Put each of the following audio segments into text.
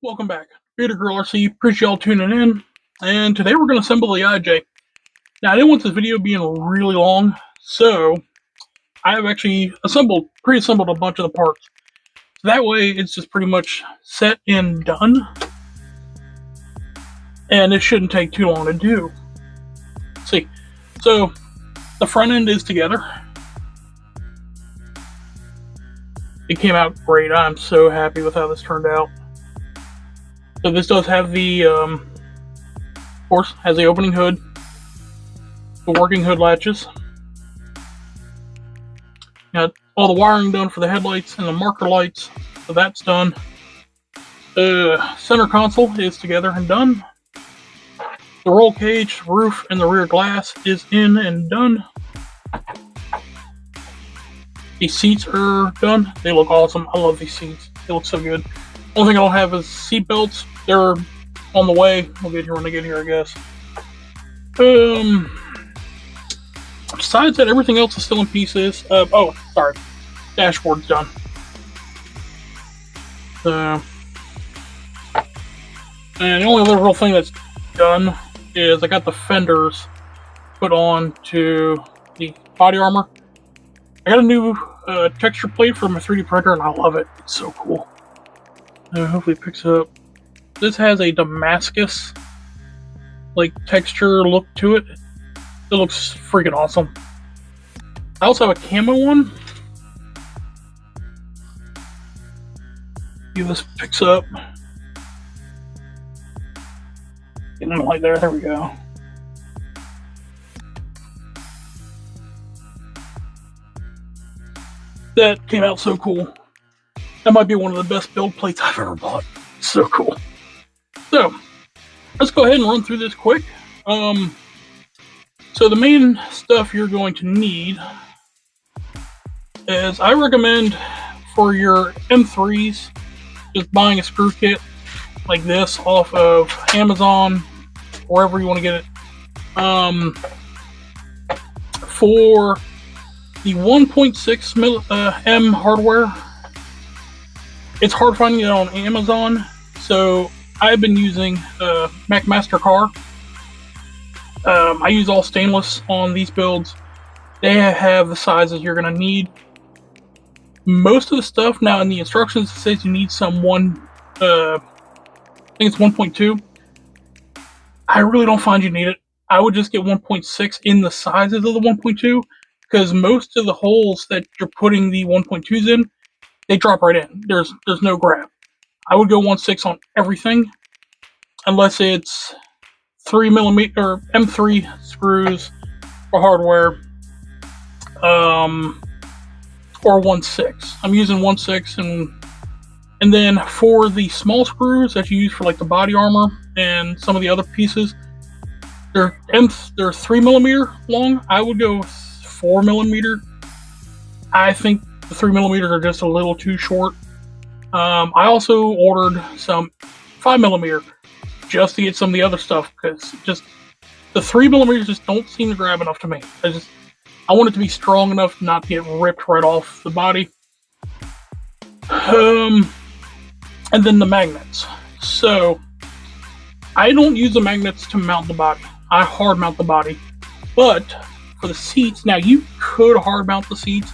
Welcome back. Peter Girl RC, appreciate y'all tuning in. And today we're going to assemble the IJ. Now, I didn't want this video being really long, so I have actually pre-assembled a bunch of the parts. So that way, it's just pretty much set and done. And it shouldn't take too long to do. Let's see, so the front end is together. It came out great. I'm so happy with how this turned out. So this does have the, of course, has the opening hood, the working hood latches. Got all the wiring done for the headlights and the marker lights, so that's done. The center console is together and done. The roll cage, roof, and the rear glass is in and done. These seats are done. They look awesome. I love these seats. They look so good. Only thing I don't have is seat belts. They're on the way. We'll get here when they get here, I guess. Besides that, everything else is still in pieces. Oh, sorry. Dashboard's done. And the only other real thing that's done is I got the fenders put on to the body armor. I got a new texture plate for my 3D printer, and I love it. It's so cool. Hopefully it picks up. This has a Damascus texture look to it. It looks freaking awesome. I also have a camo one. See if this picks up. Getting the light there. There we go. That came out so cool. That might be one of the best build plates I've ever bought. It's so cool. So, let's go ahead and run through this quick. So the main stuff you're going to need is, I recommend for your M3s, just buying a screw kit like this off of Amazon, wherever you want to get it. For the 1.6 M hardware, it's hard finding it on Amazon, so I've been using McMaster-Carr. I use all stainless on these builds. They have the sizes you're going to need. Most of the stuff now in the instructions, it says you need some I think it's 1.2. I really don't find you need it. I would just get 1.6 in the sizes of the 1.2, because most of the holes that you're putting the 1.2s in, they drop right in. There's no grab. I would go 1.6 on everything, unless it's 3mm or M3 screws for hardware, or 1.6. I'm using 1.6, and then for the small screws that you use for the body armor and some of the other pieces, they're 3mm long. I would go 4mm. I think the 3mm are just a little too short. I also ordered some 5mm just to get some of the other stuff, because just the 3mm just don't seem to grab enough to me. I want it to be strong enough not to get ripped right off the body. And then the magnets. So I don't use the magnets to mount the body. I hard mount the body. But for the seats, now you could hard mount the seats.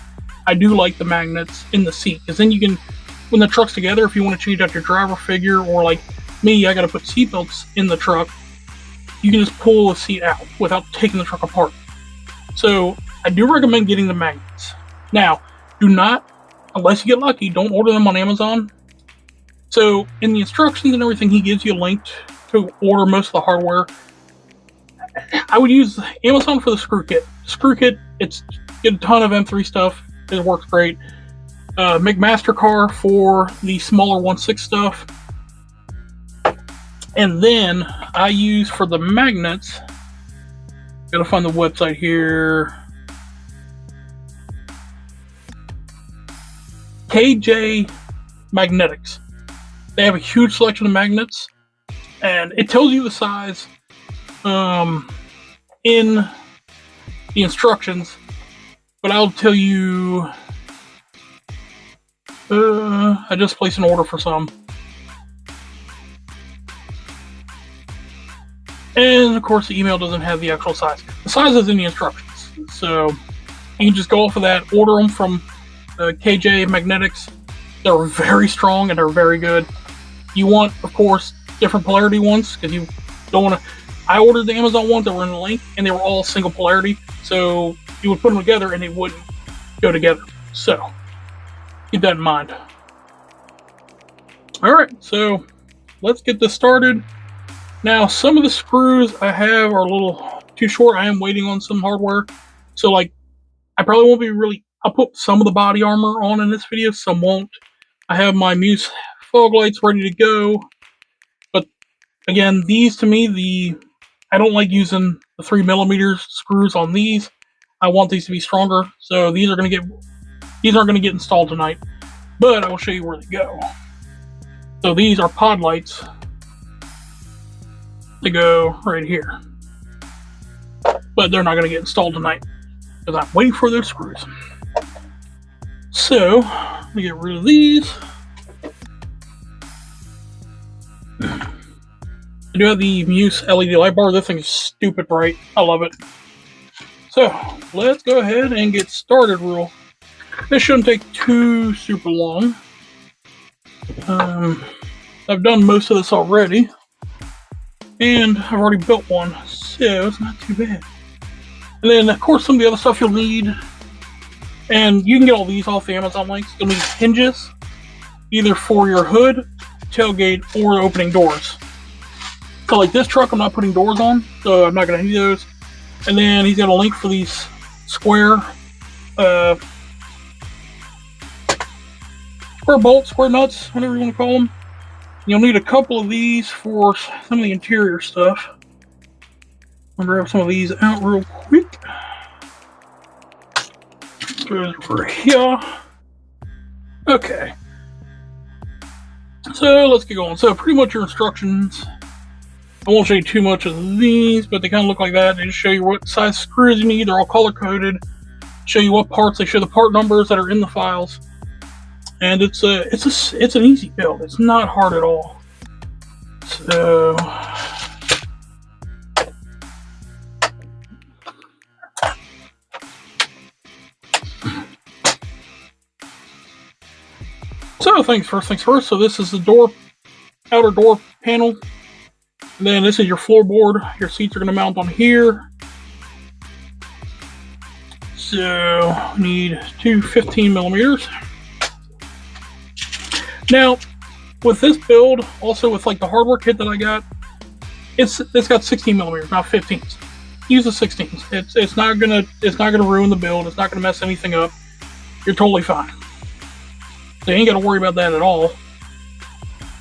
I do like the magnets in the seat, because then you can, when the truck's together, if you want to change out your driver figure, or like me, I got to put seat belts in the truck, you can just pull the seat out without taking the truck apart. So I do recommend getting the magnets. Now, do not, unless you get lucky, don't order them on Amazon. So in the instructions and everything, he gives you a link to order most of the hardware. I would use Amazon for the screw kit. Screw kit, get a ton of M3 stuff. It works great. McMaster-Carr for the smaller 1.6 stuff. And then I use for the magnets, gotta find the website here, KJ Magnetics. They have a huge selection of magnets, and it tells you the size in the instructions, but I'll tell you, I just placed an order for some. And of course, the email doesn't have the actual size. The size is in the instructions, so you can just go off of that. Order them from KJ Magnetics. They're very strong and they're very good. You want, of course, different polarity ones because you don't want to. I ordered the Amazon ones that were in the link, and they were all single polarity, so you would put them together and they wouldn't go together. So keep that in mind. All right, so let's get this started. Now, some of the screws I have are a little too short. I am waiting on some hardware. So, like, I probably won't be really... I'll put some of the body armor on in this video, some won't. I have my Muse fog lights ready to go. But, again, these to me, I don't like using the 3mm screws on these. I want these to be stronger. So, these aren't going to get installed tonight. But I will show you where they go. So, these are pod lights. To go right here, but they're not going to get installed tonight because I'm waiting for those screws. So let me get rid of these. I do have the Muse LED light bar. This thing is stupid bright. I love it. So let's go ahead and get started. This shouldn't take too super long. I've done most of this already. And I've already built one, so it's not too bad. And then, of course, some of the other stuff you'll need, and you can get all these off the Amazon links. You'll need hinges, either for your hood, tailgate, or opening doors. So, like this truck, I'm not putting doors on, so I'm not going to need those. And then he's got a link for these square bolts, square nuts, whatever you want to call them. You'll need a couple of these for some of the interior stuff. I'll grab some of these out real quick. Goes over here. Okay. So let's get going. So pretty much your instructions. I won't show you too much of these, but they kind of look like that. They just show you what size screws you need. They're all color coded. Show you what parts. They show the part numbers that are in the files. And it's an easy build. It's not hard at all. So things first. So this is the outer door panel. And then this is your floorboard. Your seats are going to mount on here. So need two 15mm. Now, with this build, also with like the hardware kit that I got, it's got 16mm, not 15s. Use the 16s. It's not gonna ruin the build. It's not gonna mess anything up. You're totally fine. So you ain't gotta worry about that at all.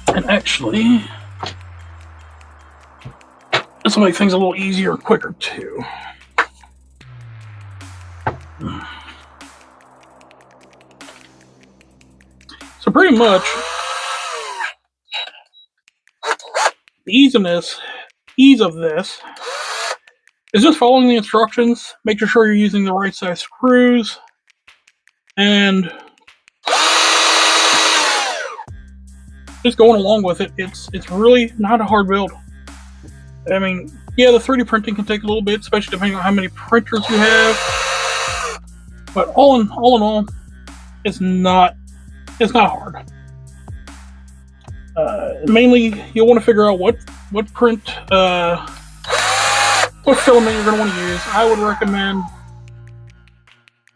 And actually, this will make things a little easier and quicker too. So pretty much, the ease of this is just following the instructions, making sure you're using the right size screws, and just going along with it. It's really not a hard build. I mean, yeah, the 3D printing can take a little bit, especially depending on how many printers you have. But all in all, it's not hard. Mainly, you'll want to figure out what filament you're going to want to use. I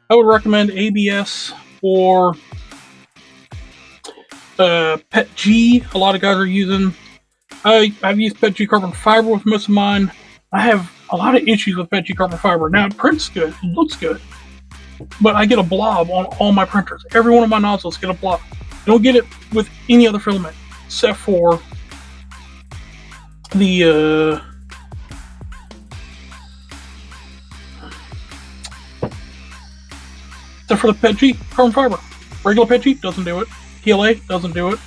would recommend ABS or PETG. A lot of guys are using. I've used PETG carbon fiber with most of mine. I have a lot of issues with PETG carbon fiber. Now it prints good, it looks good, but I get a blob on all my printers. Every one of my nozzles get a blob. I don't get it with any other filament except for the PETG carbon fiber. Regular PETG doesn't do it. PLA doesn't do it.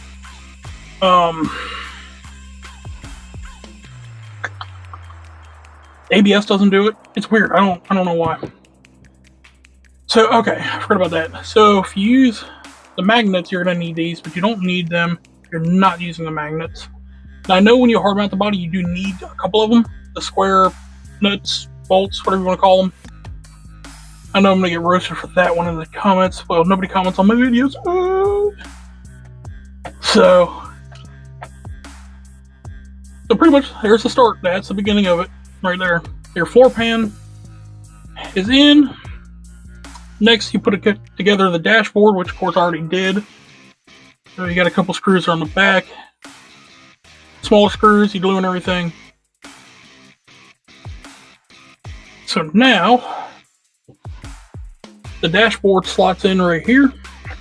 ABS doesn't do it. It's weird. I don't know why. So okay, I forgot about that. So if you use the magnets, you're gonna need these, but you don't need them if you're not using the magnets. Now I know when you hard mount the body, you do need a couple of them. the square nuts, bolts, whatever you want to call them. I know I'm going to get roasted for that one in the comments. Well, nobody comments on my videos. So pretty much, there's the start. That's the beginning of it, right there. Your floor pan is in. Next, you put together the dashboard, which of course I already did. So you got a couple screws on the back. Smaller screws, you glue and everything. So now, the dashboard slots in right here.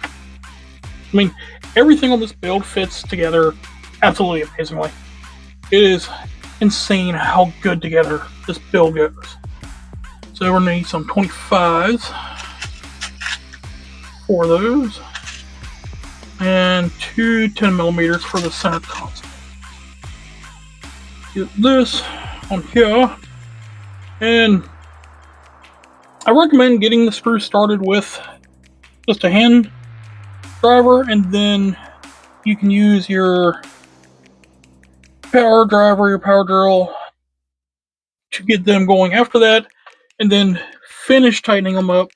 I mean, everything on this build fits together absolutely amazingly. It is insane how good together this build goes. So we're going to need some 25s for those. And two 10mm for the center console. Get this on here. And I recommend getting the screw started with just a hand driver, and then you can use your power driver, your power drill to get them going after that, and then finish tightening them up.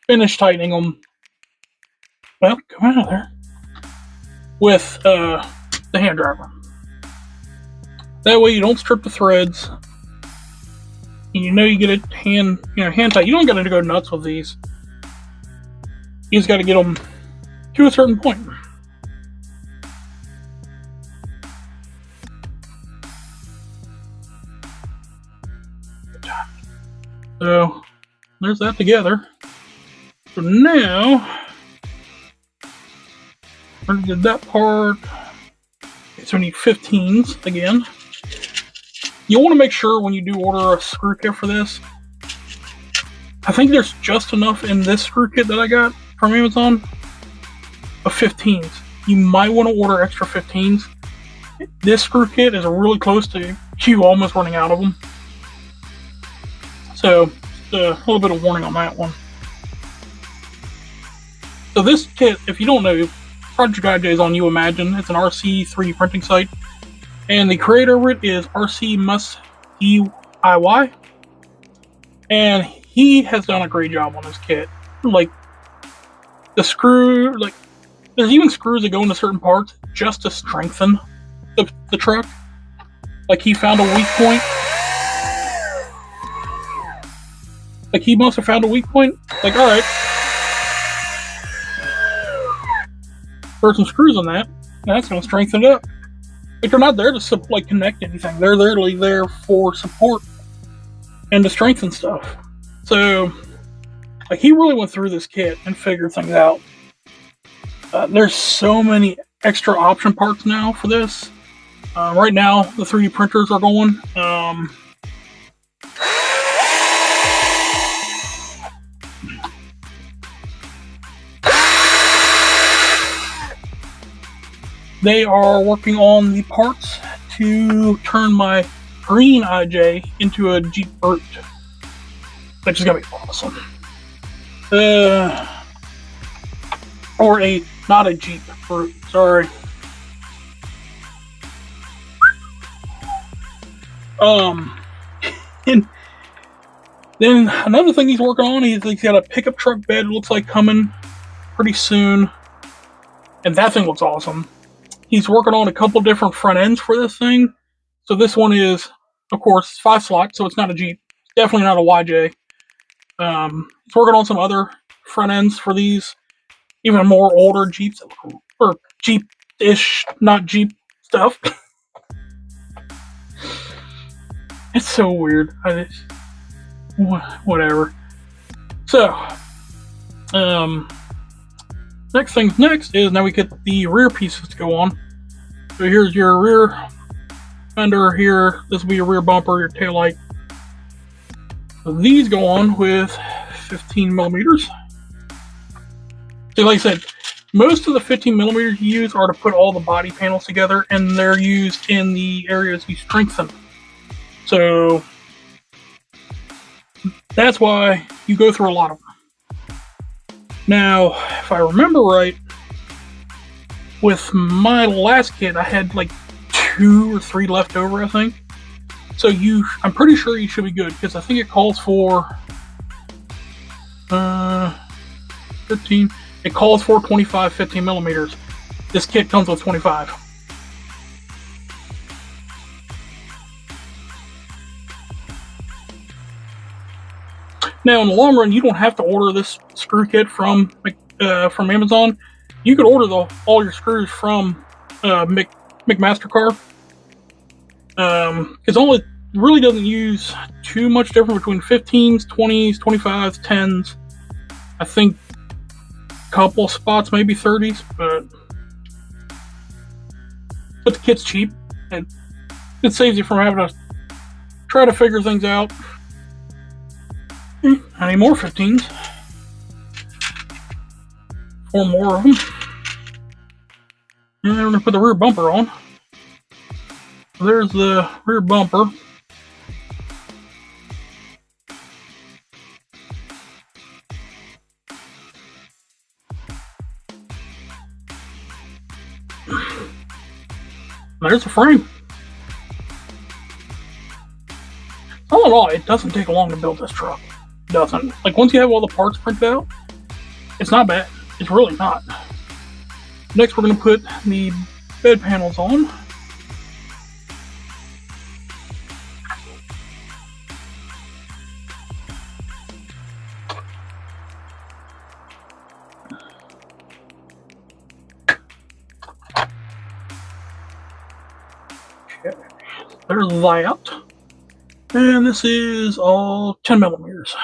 Finish tightening them. Well, come out of there. With the hand driver. That way you don't strip the threads. And you know you get it hand tight. You don't got to go nuts with these. You just got to get them to a certain point. So there's that together. So now I already did that part. Okay, so we need 15s again. You want to make sure when you do order a screw kit for this, I think there's just enough in this screw kit that I got from Amazon of 15s. You might want to order extra 15s. This screw kit is really close to you almost running out of them. So a little bit of warning on that one. So this kit, if you don't know, Project Guide J is on UImagine. It's an RC 3D printing site. And the creator of it is RC Must DIY. And he has done a great job on this kit. Like, the screw, like, there's even screws that go into certain parts just to strengthen the truck. Like, he found a weak point. Like, he must have found a weak point. Like, alright. Throw some screws on that. And that's going to strengthen it up. Like, they're not there to, like, connect anything. They're literally there for support and to strengthen stuff. So, like, he really went through this kit and figured things out. There's so many extra option parts now for this. Right now, the 3D printers are going. They are working on the parts to turn my green IJ into a Jeep Brute, which is gonna be awesome. Or not a Jeep Brute, sorry. And then another thing he's working on, he's got a pickup truck bed, looks like coming pretty soon. And that thing looks awesome. He's working on a couple different front ends for this thing. So this one is, of course, 5 slots, so it's not a Jeep. It's definitely not a YJ. He's working on some other front ends for these, even more older Jeeps, or Jeep-ish, not Jeep stuff. It's so weird. Whatever. So, next thing's next is now we get the rear pieces to go on. So here's your rear fender here. This will be your rear bumper, your taillight. So these go on with 15mm. So like I said, most of the 15mm you use are to put all the body panels together, and they're used in the areas you strengthen. So that's why you go through a lot of them. Now, if I remember right, with my last kit, I had like 2 or 3 left over, I think. So I'm pretty sure you should be good, because I think it calls for 15. It calls for 25 15 millimeters. This kit comes with 25. Now, in the long run, you don't have to order this screw kit from Amazon. You could order all your screws from McMasterCard, because all it really doesn't use too much different between 15s, 20s, 25s, 10s. I think a couple of spots, maybe 30s, but the kit's cheap, and it saves you from having to try to figure things out. I need more 15s. 4 more of them. And then we're going to put the rear bumper on. There's the rear bumper. There's the frame. All in all, it doesn't take long to build this truck. It doesn't. Like, once you have all the parts printed out, it's not bad. It's really not. Next, we're going to put the bed panels on. Okay. There's that. And this is all 10 millimeters.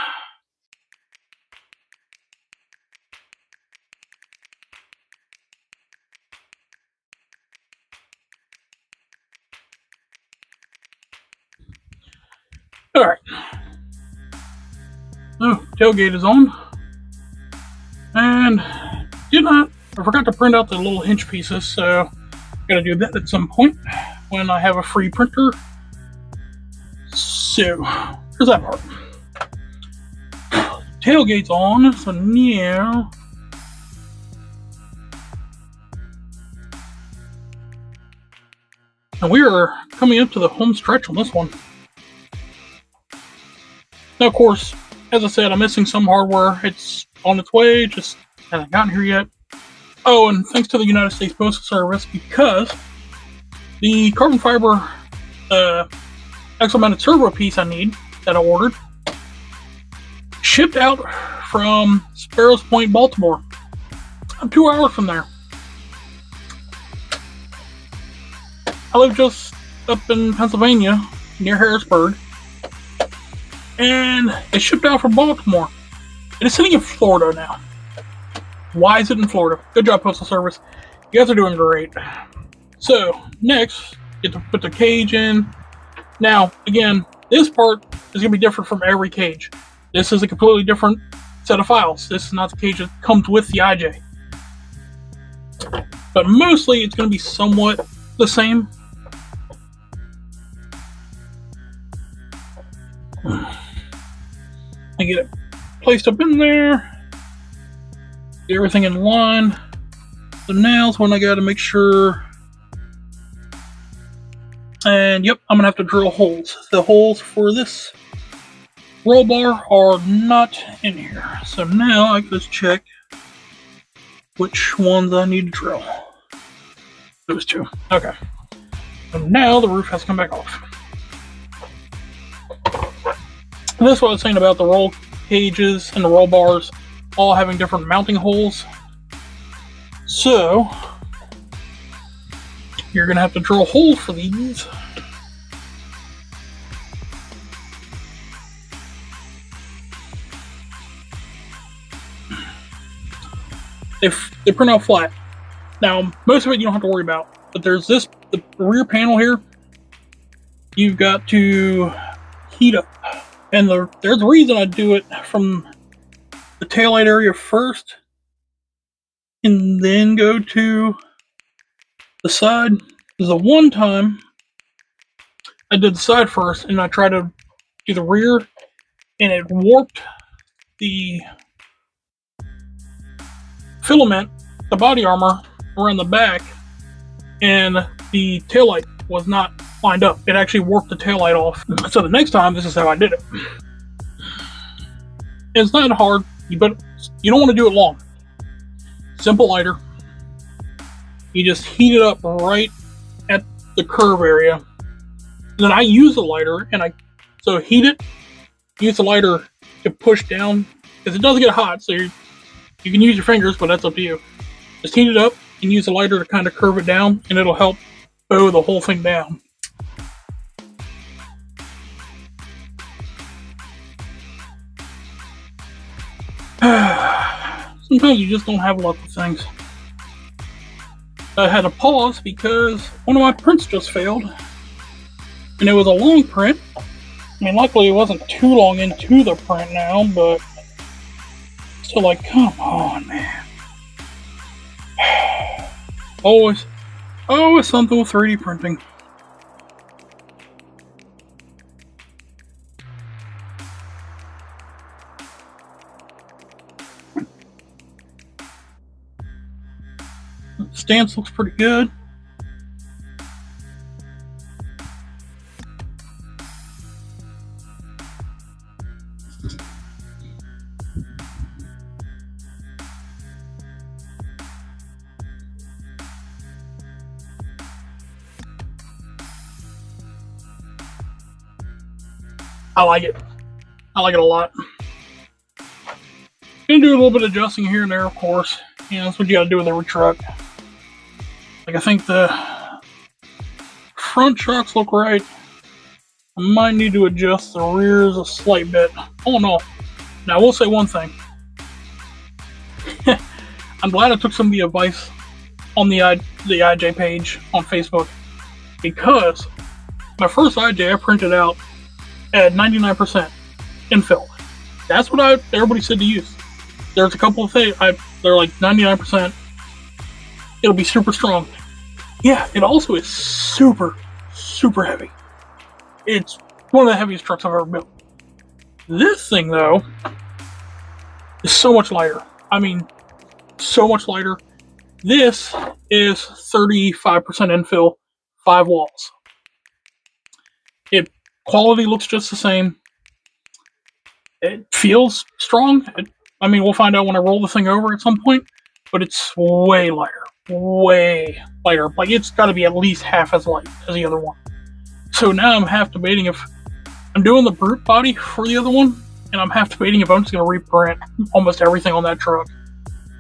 Alright. So, tailgate is on. And I forgot to print out the little hinge pieces, so gotta do that at some point when I have a free printer. So, here's that part. Tailgate's on, so now and we are coming up to the home stretch on this one. Now, of course, as I said, I'm missing some hardware. It's on its way, just hasn't gotten here yet. Oh, and thanks to the United States Postal Service, because the carbon fiber axle-mounted servo piece I need that I ordered shipped out from Sparrows Point, Baltimore. I'm 2 hours from there. I live just up in Pennsylvania, near Harrisburg, and it shipped out from Baltimore. It is sitting in Florida now. Why is it in Florida? Good job, Postal Service. You guys are doing great. So, next, get to put the cage in. Now, again, this part is going to be different from every cage. This is a completely different set of files. This is not the cage that comes with the IJ. But mostly, it's going to be somewhat the same. I get it placed up in there. Get everything in line. The nails, when I got to make sure. And yep, I'm going to have to drill holes. The holes for this roll bar are not in here. So now I can just check which ones I need to drill. Those 2. Okay. So now the roof has to come back off. And this is what I was saying about the roll cages and the roll bars all having different mounting holes. So you're going to have to drill holes for these. They print out flat. Now, most of it you don't have to worry about, but there's the rear panel here. You've got to heat up, and there's a reason I do it from the taillight area first, and then go to the side. There's the one time I did the side first, and I tried to do the rear, and it warped the filament, the body armor, around the back, and the taillight was not lined up. It actually warped the taillight off. So the next time, this is how I did it. It's not hard, but you don't want to do it long. Simple lighter. You just heat it up right at the curve area. And then I use the lighter, and so heat it, use the lighter to push down, because it does get hot, so you can use your fingers, but that's up to you. Just heat it up and use the lighter to kind of curve it down, and it'll help bow the whole thing down. Sometimes you just don't have luck with things. I had to pause because one of my prints just failed. And it was a long print. I mean, luckily it wasn't too long into the print now, but still, like, come on, man. Always something with 3D printing. Stance looks pretty good. I like it. I like it a lot. Gonna do a little bit of adjusting here and there, of course. You know, that's what you gotta do with every truck. Like, I think the front shocks look right. I might need to adjust the rears a slight bit. Oh no. Now, I will say one thing. I'm glad I took some of the advice on the IJ page on Facebook, because my first IJ I printed out at 99% infill. That's what everybody said to use. There's a couple of things, they're like 99%. It'll be super strong. Yeah, it also is super, super heavy. It's one of the heaviest trucks I've ever built. This thing, though, is so much lighter. I mean, so much lighter. This is 35% infill, 5 walls. Quality looks just the same. It feels strong. I mean, we'll find out when I roll the thing over at some point, but it's way lighter. Way lighter. Like, it's got to be at least half as light as the other one. So now I'm half debating if I'm doing the brute body for the other one, and I'm half debating if I'm just going to reprint almost everything on that truck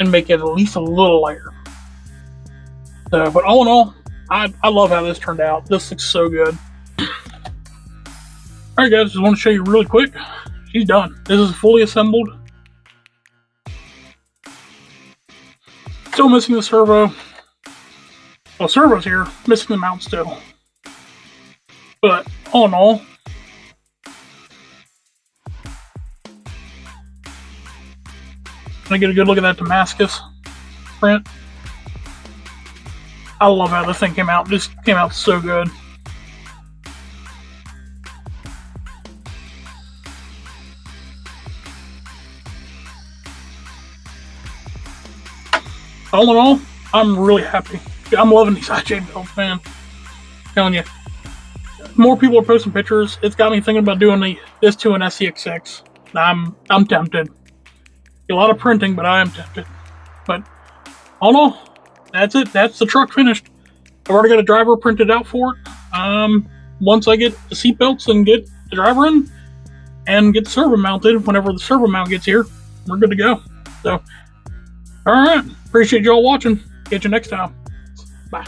and make it at least a little lighter. But all in all, I love how this turned out. This looks so good. Alright guys, just want to show you really quick. She's done. This is fully assembled. Still missing the servo. Well, servo's here. Missing the mount still. But all in all, can I get a good look at that Damascus print? I love how this thing came out. This came out so good. All in all, I'm really happy. I'm loving these IJ builds, man. I'm telling you. More people are posting pictures. It's got me thinking about doing this to an SCX6. I'm tempted. A lot of printing, but I am tempted. But all in all, that's it. That's the truck finished. I've already got a driver printed out for it. Once I get the seatbelts and get the driver in and get the servo mounted, whenever the servo mount gets here, we're good to go. So, all right. Appreciate y'all watching. Catch you next time. Bye.